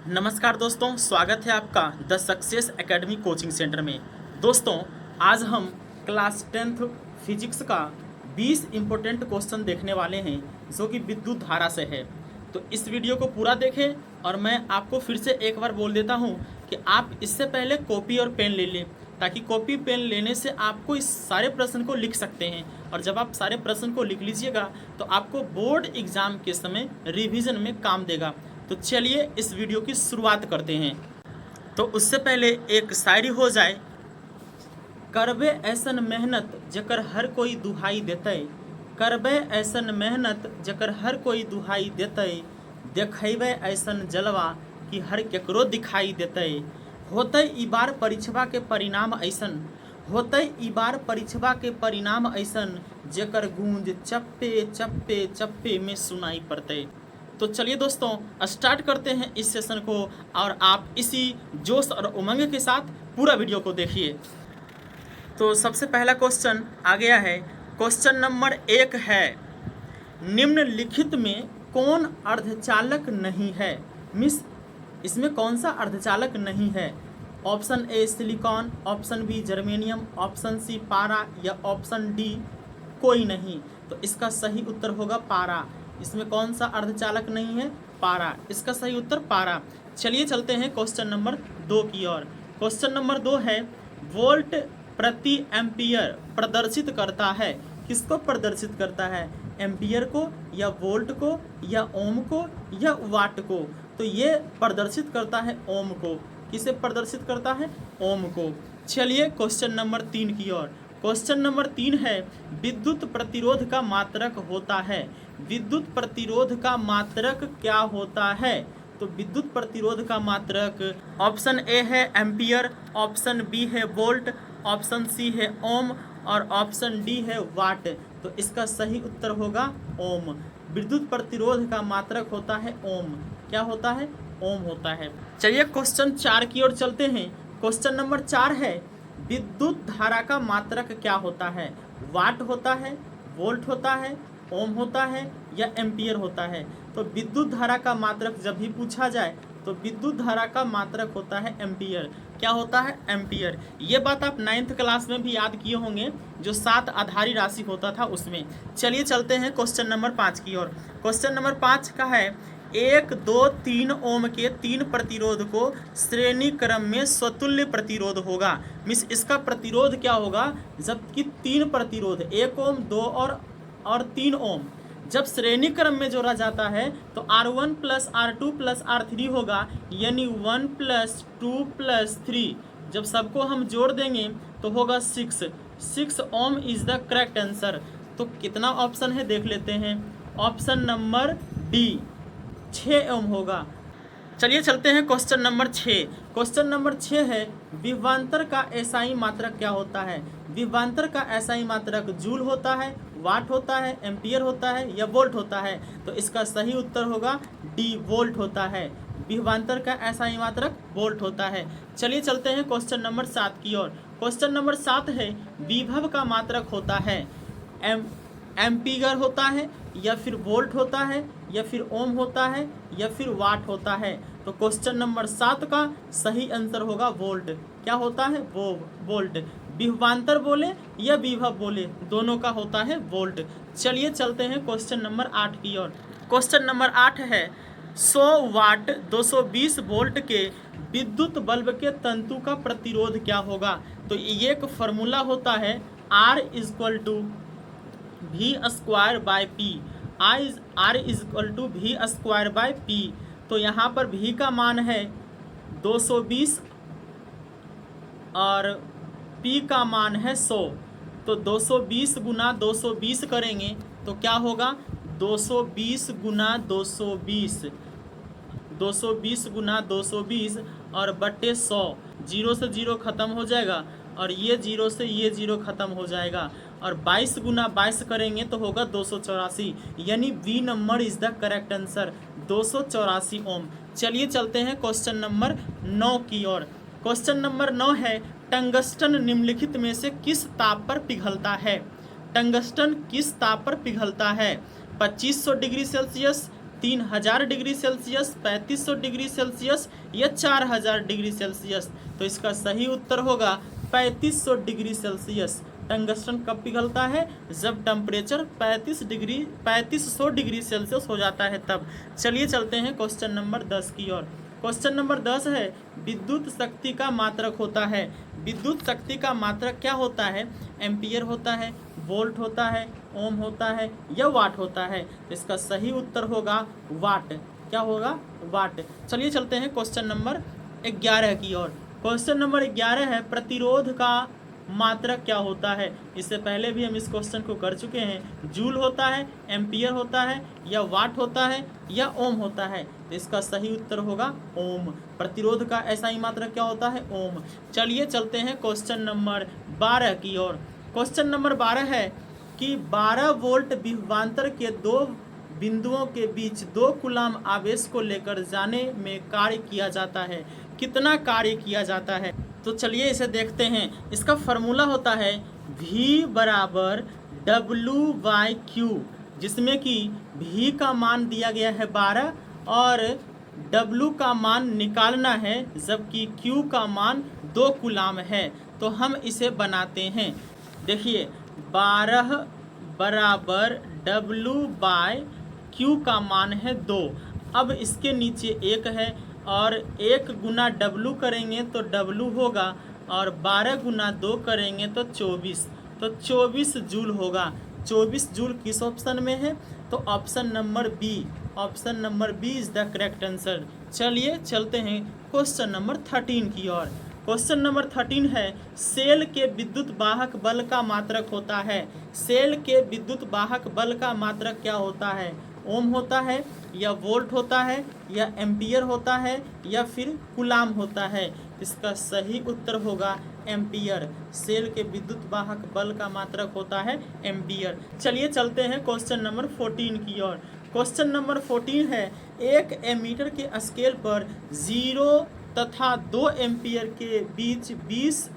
नमस्कार दोस्तों, स्वागत है आपका the success academy coaching centre में। दोस्तों, आज हम क्लास 10th फिजिक्स का 20 इम्पोर्टेंट क्वेश्चन देखने वाले हैं जो कि विद्युत धारा से है। तो इस वीडियो को पूरा देखें और मैं आपको फिर से एक बार बोल देता हूं कि आप इससे पहले कॉपी और पेन ले लें, ताकि कॉपी पेन लेने से आपको इस सारे प्रश्न को लिख सकते हैं। और जब आप सारे प्रश्न को लिख लीजिएगा तो आपको बोर्ड एग्जाम के समय रिवीजन में काम देगा। तो चलिए इस वीडियो की शुरुआत करते हैं। तो उससे पहले एक शायरी हो जाए। करबे ऐसन मेहनत जकर हर कोई दुहाई देते, करबे ऐसन मेहनत जकर हर कोई दुहाई देते, देखेबे ऐसन जलवा कि हर केकरो दिखाई देते। होते ई बार परीक्षवा के परिणाम ऐसन, होते ई बार परीक्षवा के परिणाम ऐसन, जेकर गूंज चप्पे चप्पे चप्पे में सुनाई पड़ते। तो चलिए दोस्तों, स्टार्ट करते हैं इस सेशन को और आप इसी जोश और उमंग के साथ पूरा वीडियो को देखिए। तो सबसे पहला क्वेश्चन आ गया है। क्वेश्चन नंबर 1 है, निम्नलिखित में कौन अर्धचालक नहीं है? मिस, इसमें कौन सा अर्धचालक नहीं है? Option A silicon, option B germanium, option C पारा या ऑप्शन डी कोई नहीं। तो इसका सही उत्तर होगा पारा। इसमें कौन सा अर्धचालक नहीं है? पारा। इसका सही उत्तर पारा। चलिए चलते हैं क्वेश्चन नंबर 2 की ओर। क्वेश्चन नंबर 2 है, वोल्ट प्रति एम्पियर प्रदर्शित करता है। किसको प्रदर्शित करता है? एम्पियर को या वोल्ट को या ओम को या वाट को? तो ये प्रदर्शित करता है ओम को। किसे प्रदर्शित करता है? ओम को। चलिए क्वेश्चन नंबर 3 की ओर। क्वेश्चन नंबर 3 है, विद्युत प्रतिरोध का मात्रक होता है। विद्युत प्रतिरोध का मात्रक क्या होता है? तो विद्युत प्रतिरोध का मात्रक ऑप्शन ए है एम्पियर, ऑप्शन बी है वोल्ट, ऑप्शन सी है ओम और ऑप्शन डी है वाट। तो इसका सही उत्तर होगा ओम। विद्युत प्रतिरोध का मात्रक होता है ओम। क्या होता है? ओम होता है। चलिए क्वेश्चन 4 की ओर चलते हैं। क्वेश्चन नंबर 4 है, विद्युत धारा का मात्रक क्या होता है? वाट होता है, वोल्ट होता है, ओम होता है या एम्पियर होता है? तो विद्युत धारा का मात्रक जब भी पूछा जाए तो विद्युत धारा का मात्रक होता है एम्पियर। क्या होता है? एम्पियर। ये बात आप 9th क्लास में भी याद किए होंगे, जो 7 आधारी राशि होता था उसमें। चलिए चलते हैं क्वेश्चन नंबर 5 की ओर। क्वेश्चन नंबर 5 का है, 1, 2, 3 ओम के 3 प्रतिरोध को श्रेणी क्रम में स्वतुल्य प्रतिरोध होगा। मिस, इसका प्रतिरोध क्या होगा? जबकि 3 प्रतिरोध 1 ओम, 2 और 3 ओम जब श्रेणी क्रम में जोड़ा जाता है तो R1 plus R2 plus R3 होगा, यानी 1 प्लस 2 प्लस 3। जब सबको हम जोड़ देंगे तो होगा 6 ओम इज द करेक्ट आंसर। तो कितना ऑप्शन है देख लेते हैं। ऑप्शन नंबर डी 6 ओम होगा। चलिए चलते हैं क्वेश्चन नंबर 6। क्वेश्चन नंबर 6 है, विभवांतर का एसआई मात्रक क्या होता है? विभवांतर का एसआई मात्रक जूल होता है, वाट होता है, एम्पियर होता है या वोल्ट होता है? तो इसका सही उत्तर होगा डी, वोल्ट होता है। विभवांतर का एसआई मात्रक वोल्ट होता है। चलिए चलते हैं क्वेश्चन नंबर 7 की ओर। क्वेश्चन नंबर 7 है, विभव का मात्रक होता है एम्पीयर होता है या फिर वोल्ट होता है या फिर ओम होता है या फिर वाट होता है? तो क्वेश्चन नंबर 7 का सही आंसर होगा वोल्ट। क्या होता है? वो वोल्ट। विभवांतर बोले या विभव बोले, दोनों का होता है वोल्ट। चलिए चलते हैं क्वेश्चन नंबर 8 की ओर। क्वेश्चन नंबर 8 है, 100 वाट 220 वोल्ट के विद्युत बल्ब के तंतु का प्रतिरोध क्या होगा? तो ये एक फॉर्मूला होता है, R equal to V square by P। R equal to V square by P। तो यहाँ पर V का मान है 220 और P का मान है 100। तो 220 गुना 220 करेंगे तो क्या होगा? 220 गुना 220, 220 गुना 220 और बट्टे 100। 0 से 0 ख़त्म हो जाएगा और ये 0 से ये 0 ख़त्म हो जाएगा। और 22 गुना 22 करेंगे तो होगा 284, यानी B number is the correct answer, 284 ohm. चलिए चलते हैं क्वेश्चन नंबर 9 की ओर। क्वेश्चन नंबर 9 है, टंगस्टन निम्नलिखित में से किस ताप पर पिघलता है? टंगस्टन किस ताप पर पिघलता है? 2500 degree Celsius, 3000 degree Celsius, 3500 degree Celsius या 4000 डिग्री सेल्सियस। तो इसका सही उत्तर होगा 3500 डिग्री सेल्सियस। टंगस्टन कब पिघलता है? जब टेम्परेचर 3500 डिग्री सेल्सियस हो जाता है तब। चलिए चलते हैं क्वेश्चन नंबर 10 की ओर। क्वेश्चन नंबर 10 है, विद्युत शक्ति का मात्रक होता है। विद्युत शक्ति का मात्रक क्या होता है? एम्पियर होता है, वोल्ट होता है, ओम होता है या वाट होता है। तो इसका सही उत्तर होगा वाट। क्या होगा? वाट। चलिए चलते हैं क्वेश्चन नंबर 11 की ओर। क्वेश्चन नंबर 11 है, प्रतिरोध का मात्रक क्या होता है? इससे पहले भी हम इस क्वेश्चन को कर चुके हैं। जूल होता है, एम्पियर होता है या वाट होता है या ओम होता है। तो इसका सही उत्तर होगा ओम। प्रतिरोध का ऐसा ही मात्रक क्या होता है? ओम। चलिए चलते हैं क्वेश्चन नंबर 12 की ओर। क्वेश्चन नंबर 12 है कि 12 वोल्ट विभवांतर के दो बिंदुओं के बीच 2 कूलाम आवेश को लेकर जाने में कार्य किया जाता है। कितना कार्य किया जाता है? तो चलिए इसे देखते हैं। इसका फॉर्मूला होता है V बराबर W/Q, जिसमें कि V का मान दिया गया है 12 और W का मान निकालना है, जबकि Q का मान 2 कूलाम है। तो हम इसे बनाते हैं। देखिए 12 बराबर W/Q का मान है 2। अब इसके नीचे 1 है और 1 गुना W करेंगे तो W होगा और 12 गुना 2 करेंगे तो 24। तो 24 जूल होगा। 24 जूल किस ऑप्शन में है? तो option number B. Option number B is the correct answer. चलिए चलते हैं क्वेश्चन नंबर 13 की ओर। क्वेश्चन नंबर 13 है, सेल के विद्युत वाहक बल का मात्रक होता है। सेल के विद्युत वाहक बल का मात्रक क्या होता है? ओम होता है या वोल्ट होता है या एम्पियर होता है या फिर कूलाम होता है। इसका सही उत्तर होगा एम्पियर। सेल के विद्युत वाहक बल का मात्रक होता है एम्पियर। चलिए चलते हैं क्वेश्चन नंबर 14 की ओर। क्वेश्चन नंबर 14 है, 1 एमीटर के स्केल पर 0 तथा 2 एम्पियर के बीच 20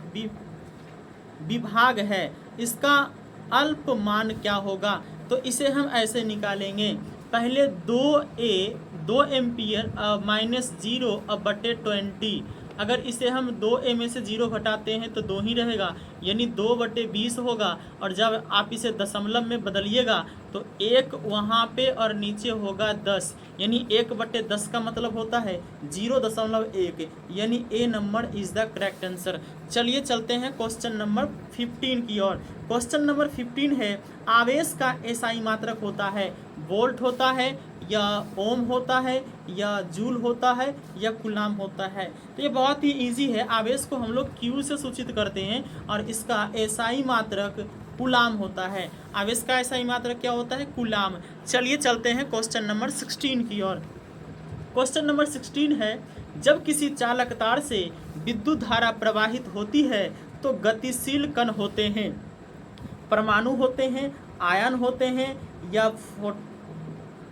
विभाग है। इसका अल्प मान क्या होगा? तो इसे हम ऐसे निकालेंगे। पहले 2 एम्पियर -0/20। अगर इसे हम 2a में से 0 घटाते हैं तो 2 ही रहेगा, यानी 2/20 होगा। और जब आप इसे दशमलव में बदलिएगा तो 1 वहाँ पे और नीचे होगा 10, यानी 1/10 का मतलब होता है 0.1, यानी a number is the correct answer. चलिए चलते हैं क्वेश्चन नंबर 15 की ओर। क्वेश्चन नंबर 15 है, आवेश का एसआई मात्रक होता है। वोल्ट होता है या ओम होता है या जूल होता है या कूलाम होता है। तो ये बहुत ही इजी है। आवेश को हम लोग Q से सूचित करते हैं और इसका एसआई मात्रक कूलाम होता है। आवेश का एसआई मात्रक क्या होता है? कूलाम। चलिए चलते हैं क्वेश्चन नंबर 16 की ओर। क्वेश्चन नंबर 16 है, जब किसी चालक तार से विद्युत धारा प्रवाहित होती है तो गतिशील कण होते हैं, परमाणु होते हैं, आयन होते हैं या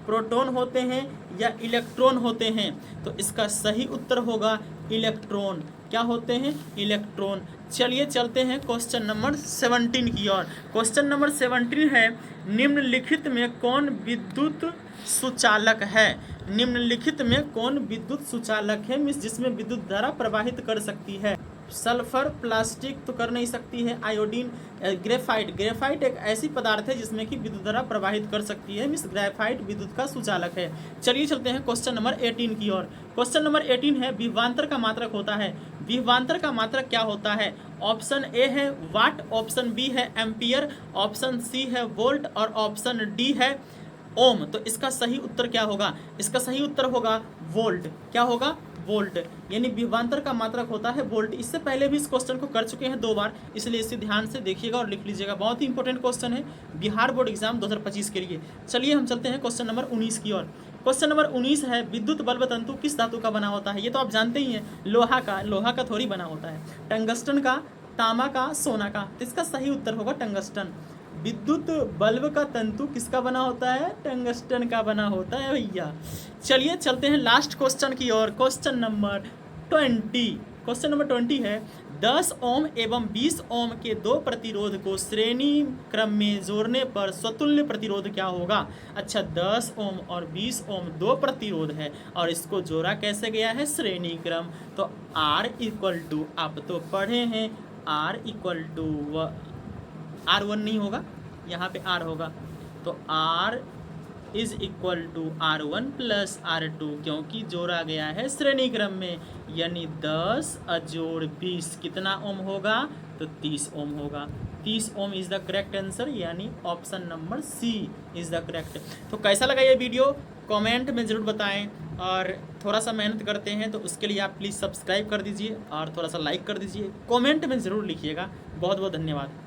प्रोटॉन होते हैं या इलेक्ट्रॉन होते हैं। तो इसका सही उत्तर होगा इलेक्ट्रॉन। क्या होते हैं? इलेक्ट्रॉन। चलिए चलते हैं क्वेश्चन नंबर 17 की ओर। क्वेश्चन नंबर 17 है, निम्नलिखित में कौन विद्युत सुचालक है? निम्नलिखित में कौन विद्युत सुचालक है मीन्स जिसमें विद्युत धारा प्रवाहित कर सकती है? सल्फर, प्लास्टिक तो कर नहीं सकती है, आयोडीन, ग्रेफाइट। ग्रेफाइट एक ऐसी पदार्थ है जिसमें कि विद्युत धारा प्रवाहित कर सकती है, मीन्स ग्रेफाइट विद्युत का सुचालक है। चलिए चलते हैं क्वेश्चन नंबर 18 की ओर। क्वेश्चन नंबर 18 है, विभवांतर का मात्रक होता है। विभवांतर का मात्रक क्या होता है? ऑप्शन ए है वाट, ऑप्शन बी है एम्पियर, ऑप्शन सी है वोल्ट और ऑप्शन डी है ओम। तो इसका सही उत्तर क्या होगा? इसका सही उत्तर होगा वोल्ट। क्या होगा? वोल्ट। यानी विभवांतर का मात्रक होता है वोल्ट। इससे पहले भी इस क्वेश्चन को कर चुके हैं 2 बार, इसलिए इसे ध्यान से देखिएगा और लिख लीजिएगा। बहुत ही इंपॉर्टेंट क्वेश्चन है बिहार बोर्ड एग्जाम 2025 के लिए। चलिए हम चलते हैं क्वेश्चन नंबर 19 की ओर। क्वेश्चन नंबर 19 है, विद्युत बल्ब तंतु किस धातु का बना होता है? ये तो आप जानते ही हैं, लोहा का। लोहा का थोड़ी बना होता है, टंगस्टन का, तांबा का, सोना का। तो इसका सही उत्तर होगा टंगस्टन। विद्युत बल्ब का तंतु किसका बना होता है? टंगस्टन का बना होता है भैया। चलिए चलते हैं लास्ट क्वेश्चन की ओर। Question number 20। क्वेश्चन नंबर 20 है 10 ओम एवं 20 ओम के दो प्रतिरोध को श्रेणी क्रम में जोड़ने पर स्वतुल्य प्रतिरोध क्या होगा। अच्छा 10 ओम और 20 ओम दो प्रतिरोध है और इसको जोड़ा कैसे गया है, श्रेणी क्रम। तो R इक्वल टू, आप तो पढ़े हैं, R इक्वल टू R1 नहीं होगा, यहाँ पे R होगा, तो R is equal to R1 plus R2, क्योंकि जोड़ा गया है श्रेणी क्रम में, यानी 10 अजोड़ 20 कितना ओम होगा, तो 30 ओम होगा। 30 ohm is the correct answer, यानी option number C is the correct. तो कैसा लगा ये वीडियो कमेंट में ज़रूर बताएं, और थोड़ा सा मेहनत करते हैं तो उसके लिए आप प्लीज़ सब्सक्राइब कर दीजिए और थोड़ा सा लाइक कर दीजिए, कमेंट में ज़रूर लिखिएगा। बहुत बहुत धन्यवाद।